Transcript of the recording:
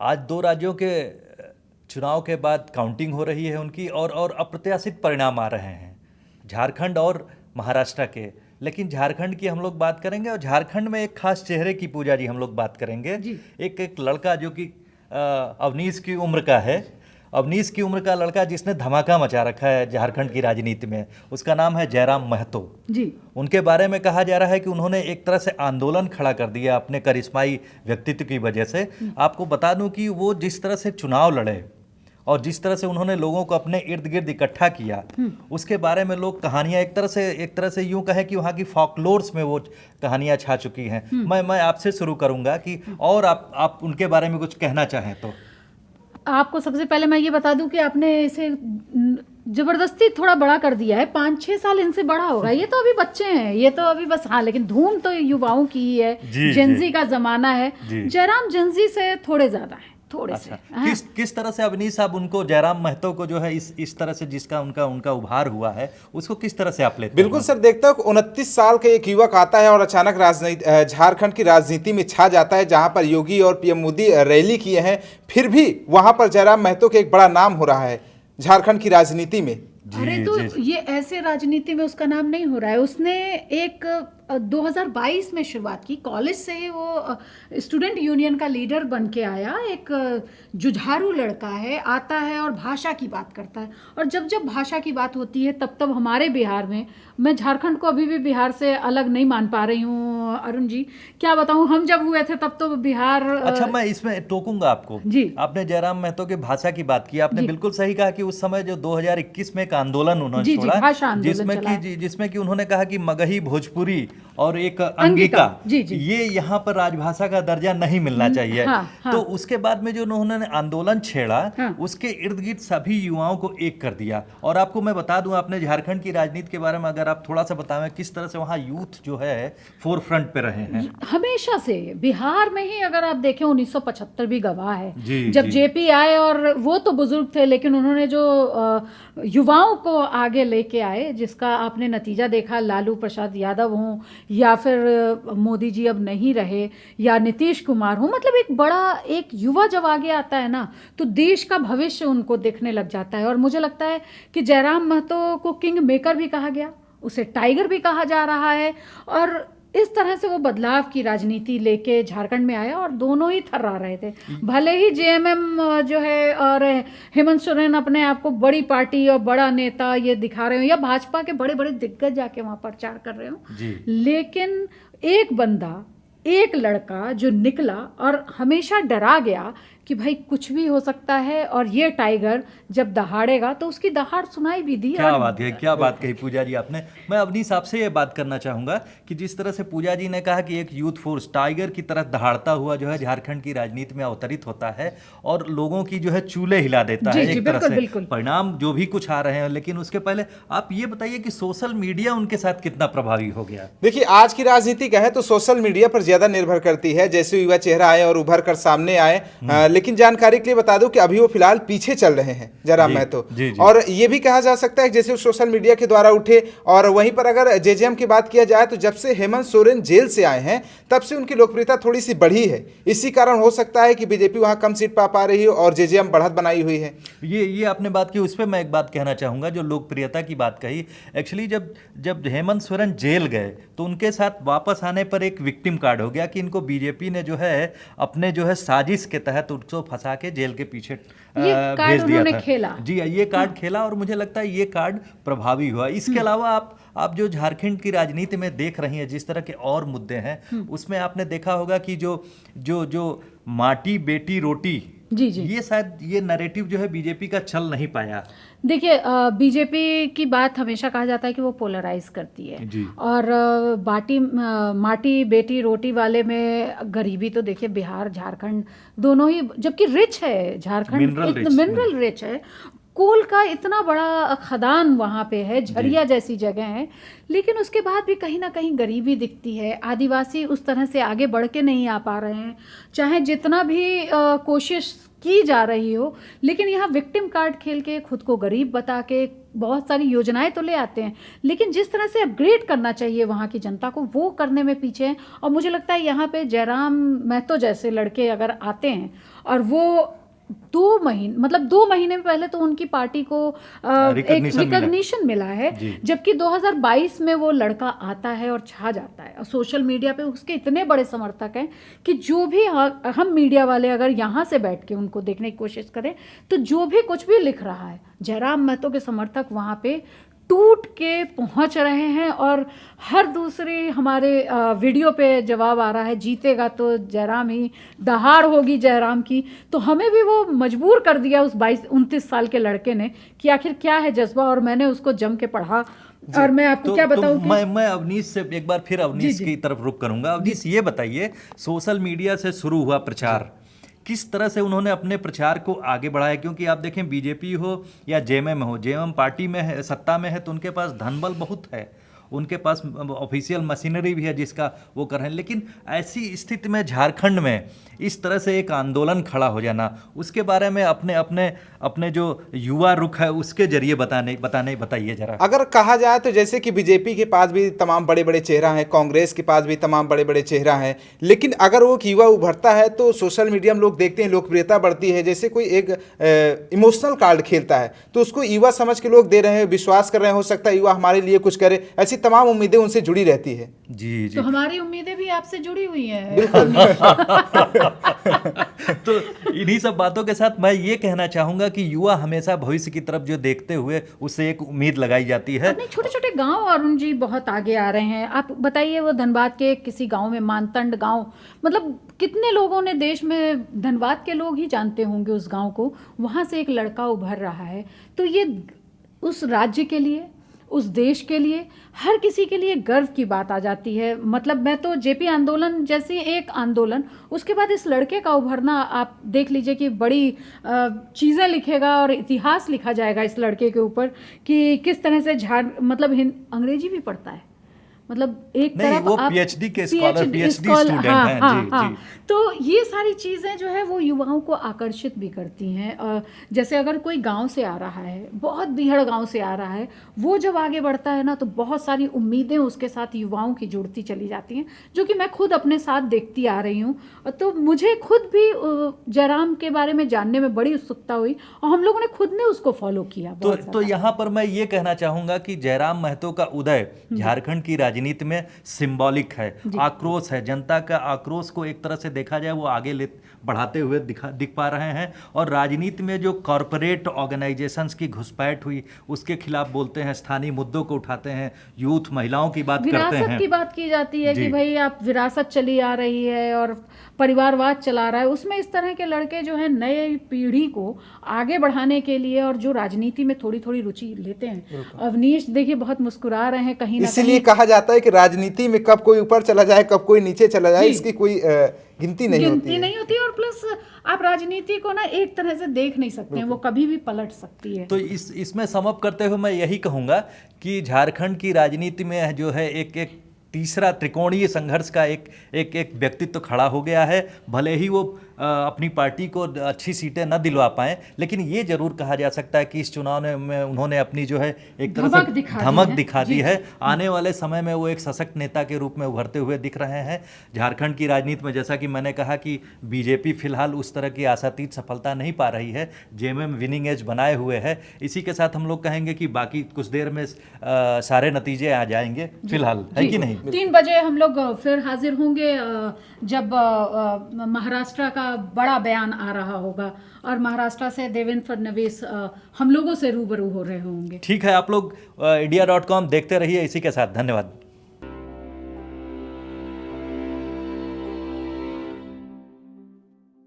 आज दो राज्यों के चुनाव के बाद काउंटिंग हो रही है उनकी, और अप्रत्याशित परिणाम आ रहे हैं झारखंड और महाराष्ट्र के। लेकिन झारखंड की हम लोग बात करेंगे, और झारखंड में एक खास चेहरे की पूजा जी हम लोग बात करेंगे। एक लड़का जो कि अवनीश की उम्र का है, अवनीश की उम्र का लड़का जिसने धमाका मचा रखा है झारखंड की राजनीति में, उसका नाम है जयराम महतो जी। उनके बारे में कहा जा रहा है कि उन्होंने एक तरह से आंदोलन खड़ा कर दिया अपने करिश्माई व्यक्तित्व की वजह से। आपको बता दूं कि वो जिस तरह से चुनाव लड़े और जिस तरह से उन्होंने लोगों को अपने इर्द गिर्द इकट्ठा किया, उसके बारे में लोग कहानियां एक तरह से यूं कहें कि वहाँ की फॉकलोर्स में वो कहानियां छा चुकी हैं। मैं आपसे शुरू करूंगा कि और आप उनके बारे में कुछ कहना चाहें तो। आपको सबसे पहले मैं ये बता दूं कि आपने इसे जबरदस्ती थोड़ा बड़ा कर दिया है। 5-6 साल इनसे बड़ा होगा, ये तो अभी बच्चे हैं, ये तो अभी बस। हाँ, लेकिन धूम तो युवाओं की ही है, जेंजी का जमाना है। जयराम जेंजी से थोड़े ज्यादा है, थोड़े से। किस तरह से अवनीश साहब उनको, जयराम महतो को जो है इस तरह से जिसका उनका उभार हुआ है, उसको किस तरह से आप लेते हैं? बिल्कुल सर, देखता हूँ 29 साल का एक युवक आता है और अचानक झारखंड की राजनीति में छा जाता है, जहां पर योगी और पीएम मोदी रैली किए हैं, फिर भी वहां पर जयराम महतो के एक बड़ा नाम हो रहा है झारखंड की राजनीति में। अरे तो ये ऐसे राजनीति में उसका नाम नहीं हो रहा है। उसने एक 2022 में शुरुआत की, कॉलेज से ही वो स्टूडेंट यूनियन का लीडर बन के आया। एक जुझारू लड़का है, आता है और भाषा की बात करता है। और जब जब भाषा की बात होती है तब हमारे बिहार में, मैं झारखंड को अभी भी बिहार से अलग नहीं मान पा रही हूँ अरुण जी, क्या बताऊँ। हम जब हुए थे तब तो बिहार। अच्छा, मैं इसमें टोकूंगा आपको जी। आपने जयराम महतो के भाषा की बात की, आपने बिल्कुल सही कहा कि उस समय जो 2021 में एक आंदोलन उन्होंने छोड़ा, जिसमें कि उन्होंने कहा कि मगही, भोजपुरी और एक अंगिका, ये यहाँ पर राजभाषा का दर्जा नहीं मिलना चाहिए। तो उसके बाद में जो उन्होंने आंदोलन छेड़ा, उसके इर्द गिर्द सभी युवाओं को एक कर दिया। और आपको मैं बता दूं, आपने झारखंड की राजनीति के बारे में अगर आप थोड़ा सा बताएं, किस तरह से वहाँ यूथ जो है फोर फ्रंट पे रहे हैं हमेशा से। बिहार में ही अगर आप देखें 1975 भी गवाह है, जब जेपी आए, और वो तो बुजुर्ग थे, लेकिन उन्होंने जो युवाओं को आगे लेके आए, जिसका आपने नतीजा देखा। लालू प्रसाद यादव हों या फिर मोदी जी अब नहीं रहे, या नीतीश कुमार हो, मतलब एक युवा जब आगे आता है ना, तो देश का भविष्य उनको दिखने लग जाता है। और मुझे लगता है कि जयराम महतो को किंग मेकर भी कहा गया, उसे टाइगर भी कहा जा रहा है। और इस तरह से वो बदलाव की राजनीति लेके झारखंड में आया, और दोनों ही थर्रा रहे थे। भले ही जेएमएम जो है और हेमंत सोरेन अपने आप को बड़ी पार्टी और बड़ा नेता ये दिखा रहे हो, या भाजपा के बड़े बड़े दिग्गज जाके वहाँ प्रचार कर रहे हो, लेकिन एक बंदा, एक लड़का जो निकला और हमेशा डरा गया कि भाई कुछ भी हो सकता है, और ये टाइगर जब दहाड़ेगा तो उसकी दहाड़ सुनाई भी दी। क्या बात कही पूजा जी आपने। मैं अवनीश आपसे ये बात करना चाहूँगा कि जिस तरह से पूजा जी ने कहा कि एक यूथ फोर्स टाइगर की तरह दहाड़ता हुआ जो है झारखंड की राजनीति में अवतरित होता है, और लोगों की जो है चूल्हे हिला देता है एक तरह से, परिणाम जो भी कुछ आ रहे हैं। लेकिन उसके पहले आप ये बताइए कि सोशल मीडिया उनके साथ कितना प्रभावी हो गया? देखिए, आज की राजनीति कहे तो सोशल मीडिया पर ज्यादा निर्भर करती है। जैसे युवा चेहरा आए और उभर कर सामने आए, लेकिन जानकारी के लिए बता दूं कि अभी वो फिलहाल पीछे चल रहे हैं जयराम महतो। और ये भी कहा जा सकता है कि जैसे वो सोशल मीडिया के द्वारा उठे। और वहीं पर अगर जेजेएम की बात किया जाए तो जब से हेमंत सोरेन जेल से आए हैं तब से उनकी लोकप्रियता थोड़ी सी बढ़ी है। इसी कारण हो सकता है कि बीजेपी वहां कम सीट पा रही हो और जेजेएम बढ़त बनाई हुई है। ये आपने बात की, उस पर मैं एक बात कहना चाहूंगा, जो लोकप्रियता की बात कही। एक्चुअली जब हेमंत सोरेन जेल गए तो उनके साथ वापस आने पर एक विक्टिम कार्ड हो गया कि इनको बीजेपी ने जो है अपने जो है साजिश के तहत उनको फंसा के जेल के पीछे भेज दिया था। खेला जी, ये कार्ड खेला, और मुझे लगता है ये कार्ड प्रभावी हुआ। इसके अलावा आप जो झारखंड की राजनीति में देख रही हैं, जिस तरह के और मुद्दे हैं, उसमें आपने देखा होगा कि जो माटी बेटी रोटी, ये शायद ये नैरेटिव जो है बीजेपी का चल नहीं पाया। देखिए, बीजेपी की बात हमेशा कहा जाता है कि वो पोलराइज करती है, और माटी बेटी रोटी वाले में गरीबी तो देखिए बिहार झारखंड दोनों ही, जबकि रिच है झारखंड, मिनरल रिच है, कोल का इतना बड़ा खदान वहाँ पे है, झरिया जैसी जगह है, लेकिन उसके बाद भी कहीं ना कहीं गरीबी दिखती है। आदिवासी उस तरह से आगे बढ़ के नहीं आ पा रहे हैं, चाहे जितना भी कोशिश की जा रही हो। लेकिन यहाँ विक्टिम कार्ड खेल के, खुद को गरीब बता के, बहुत सारी योजनाएं तो ले आते हैं, लेकिन जिस तरह से अपग्रेड करना चाहिए वहाँ की जनता को, वो करने में पीछे हैं। और मुझे लगता है यहाँ पे जयराम महतो जैसे लड़के अगर आते हैं और वो 2 महीने पहले तो उनकी पार्टी को एक रिकॉग्निशन मिला है, जबकि 2022 में वो लड़का आता है और छा जाता है और सोशल मीडिया पे उसके इतने बड़े समर्थक हैं कि जो भी हम मीडिया वाले अगर यहाँ से बैठ के उनको देखने की कोशिश करें तो जो भी कुछ भी लिख रहा है जयराम महतो के समर्थक वहाँ पे टूट के पहुंच रहे हैं। और हर दूसरी हमारे वीडियो पे जवाब आ रहा है जीतेगा तो जयराम ही, दहाड़ होगी जयराम की। तो हमें भी वो मजबूर कर दिया उस 29 साल के लड़के ने कि आखिर क्या है जज्बा, और मैंने उसको जम के पढ़ा। और मैं आपको क्या बताऊं कि मैं अवनीश से एक बार फिर अवनीश की तरफ रुख करूंगा। अवनीश, ये बताइए, सोशल मीडिया से शुरू हुआ प्रचार, किस तरह से उन्होंने अपने प्रचार को आगे बढ़ाया? क्योंकि आप देखें, बीजेपी हो या जेएमएम हो, जेएमएम पार्टी में है, सत्ता में है, तो उनके पास धनबल बहुत है, उनके पास ऑफिशियल मशीनरी भी है जिसका वो कर रहे हैं। लेकिन ऐसी स्थिति में झारखंड में इस तरह से एक आंदोलन खड़ा हो जाना, उसके बारे में अपने जो युवा रुख है उसके जरिए बताइए जरा। अगर कहा जाए तो जैसे कि बीजेपी के पास भी तमाम बड़े बड़े चेहरा हैं, कांग्रेस के पास भी तमाम बड़े बड़े चेहरा हैं, लेकिन अगर वो युवा उभरता है तो सोशल मीडिया में लोग देखते हैं लोकप्रियता बढ़ती है। जैसे कोई एक इमोशनल कार्ड खेलता है तो उसको युवा समझ के लोग दे रहे हैं, विश्वास कर रहे हैं, हो सकता है युवा हमारे लिए कुछ करे, ऐसी तमाम उम्मीदें उनसे जुड़ी रहती है। जी। तो हमारी उम्मीदें भी आपसे जुड़ी हुई हैं। तो इन्हीं सब बातों के साथ मैं ये कहना चाहूंगा कि युवा हमेशा भविष्य की तरफ जो देखते हुए उससे एक उम्मीद लगाई जाती है। अपने छोटे छोटे गांव अरुण जी बहुत आगे आ रहे हैं। आप बताइए, वो धनबाद के किसी गांव में, मानतंड गांव, मतलब कितने लोगों ने देश में, धनबाद के लोग ही जानते होंगे उस गांव को, वहां से एक लड़का उभर रहा है। तो ये उस राज्य के लिए, उस देश के लिए, हर किसी के लिए गर्व की बात आ जाती है। मतलब मैं तो जेपी आंदोलन जैसी एक आंदोलन, उसके बाद इस लड़के का उभरना, आप देख लीजिए कि बड़ी चीज़ें लिखेगा और इतिहास लिखा जाएगा इस लड़के के ऊपर कि किस तरह से मतलब अंग्रेजी भी पढ़ता है, मतलब एक तरफ वो पीएचडी के स्कॉलर, पीएचडी स्टूडेंट हैं। जी। तो ये सारी चीज़ें जो है वो युवाओं को आकर्षित भी करती हैं। जैसे अगर कोई गांव से आ रहा है, बहुत बीहड़ गांव से आ रहा है, वो जब आगे बढ़ता है ना तो बहुत सारी उम्मीदें उसके साथ युवाओं की जुड़ती चली जाती हैं, जो कि मैं खुद अपने साथ देखती आ रही हूँ। तो मुझे खुद भी जयराम के बारे में जानने में बड़ी उत्सुकता हुई और हम लोगों ने खुद ने उसको फॉलो किया। तो यहाँ पर मैं ये कहना चाहूँगा कि जयराम महतो का उदय झारखंड की राजनीति में सिंबॉलिक है, आक्रोश है, जनता का आक्रोश को एक तरह से देखा जाए वो आगे बढ़ाते हुए दिख पा रहे हैं। और राजनीति में जो कॉरपोरेट ऑर्गेनाइजेशंस की घुसपैठ हुई उसके खिलाफ बोलते हैं, स्थानीय मुद्दों को उठाते हैं, यूथ, महिलाओं की बात करते हैं, विरासत की बात की जाती है कि भाई आप विरासत चली आ रही है और परिवारवाद चला रहा है। उसमें इस तरह के लड़के जो है नई पीढ़ी को आगे बढ़ाने के लिए और जो राजनीति में थोड़ी थोड़ी रुचि लेते हैं। अवनीश देखिए बहुत मुस्कुरा रहे हैं, कहीं ना इसीलिए कहा जाता है कि राजनीति में कब कोई ऊपर चला जाए, कब कोई नीचे चला जाए, इसकी कोई गिनती नहीं होती। और प्लस आप राजनीति को ना एक तरह से देख नहीं सकते हैं, वो कभी भी पलट सकती है। तो इसमें सम अप करते हुए मैं यही कहूँगा कि झारखंड की राजनीति में जो है एक तीसरा त्रिकोणीय संघर्ष का एक व्यक्तित्व खड़ा हो गया है। भले ही वो अपनी पार्टी को अच्छी सीटें न दिलवा पाएं, लेकिन ये जरूर कहा जा सकता है कि इस चुनाव में उन्होंने अपनी जो है एक तरह से धमक दिखा दी है। आने वाले समय में वो एक सशक्त नेता के रूप में उभरते हुए दिख रहे हैं। झारखंड की राजनीति में जैसा कि मैंने कहा कि बीजेपी फिलहाल उस तरह की आशातीत सफलता नहीं पा रही है, जेएमएम विनिंग एज बनाए हुए है। इसी के साथ हम लोग कहेंगे कि बाकी कुछ देर में सारे नतीजे आ जाएंगे फिलहाल, है कि नहीं? 3 बजे हम लोग फिर हाजिर होंगे जब महाराष्ट्र का बड़ा बयान आ रहा होगा और महाराष्ट्र से देवेंद्र फडणवीस हम लोगों से रूबरू हो रहे होंगे। ठीक है, आप लोग india.com देखते रहिए। इसी के साथ धन्यवाद।